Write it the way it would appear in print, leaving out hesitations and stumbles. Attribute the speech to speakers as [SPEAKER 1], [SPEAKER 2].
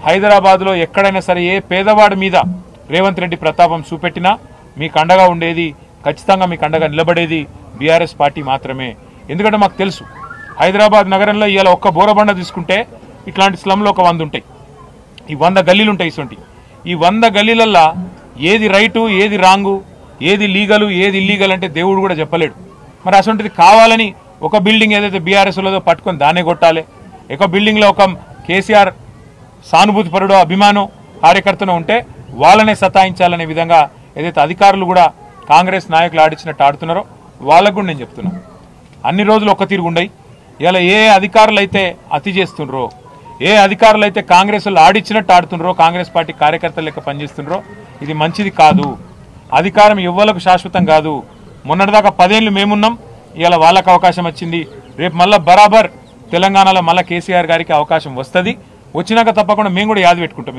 [SPEAKER 1] హైదరాబాద్లో ఎక్కడైనా సరే ఏ పేదవాడి మీద రేవంత్ రెడ్డి ప్రతాపం చూపెట్టినా మీకు అండగా ఉండేది, ఖచ్చితంగా మీకు అండగా నిలబడేది బీఆర్ఎస్ పార్టీ మాత్రమే. ఎందుకంటే మాకు తెలుసు హైదరాబాద్ నగరంలో ఇవాళ ఒక్క బోరబండ తీసుకుంటే ఇట్లాంటి స్లమ్లో ఒక 100 ఉంటాయి, ఈ 100 గల్లీలు ఉంటాయి. ఇటువంటి ఈ 100 గల్లీలల్లో ఏది రైటు, ఏది రాంగు, ఏది లీగలు, ఏది ఇల్లీగల్ అంటే దేవుడు కూడా చెప్పలేడు. మరి అటువంటిది కావాలని ఒక బిల్డింగ్ ఏదైతే బీఆర్ఎస్లో పట్టుకొని దాన్నే కొట్టాలి, ఒక బిల్డింగ్లో ఒక కేసీఆర్ సానుభూతి పరుడో అభిమానం కార్యకర్తను ఉంటే వాళ్ళనే సతాయించాలనే విధంగా ఏదైతే అధికారులు కూడా కాంగ్రెస్ నాయకులు ఆడించినట్టు ఆడుతున్నారో వాళ్ళకు కూడా నేను చెప్తున్నాను, అన్ని రోజులు ఒక్క తీరు ఉండయి. ఇలా ఏ అధికారులు అయితే అతి చేస్తుండ్రో, ఏ అధికారులు అయితే కాంగ్రెస్ వాళ్ళు ఆడిచ్చినట్టు ఆడుతుండ్రో, కాంగ్రెస్ పార్టీ కార్యకర్తలు లెక్క పనిచేస్తుండ్రో, ఇది మంచిది కాదు. అధికారం ఎవ్వలకు శాశ్వతం కాదు. మొన్నటిదాకా 10 ఏళ్ళు మేమున్నాం, ఇలా వాళ్ళకు అవకాశం వచ్చింది. రేపు మళ్ళీ బరాబర్ తెలంగాణలో మళ్ళీ కేసీఆర్ గారికి అవకాశం వస్తుంది. వచ్చినాక తప్పకుండా మేము కూడా యాద పెట్టుకుంటాం.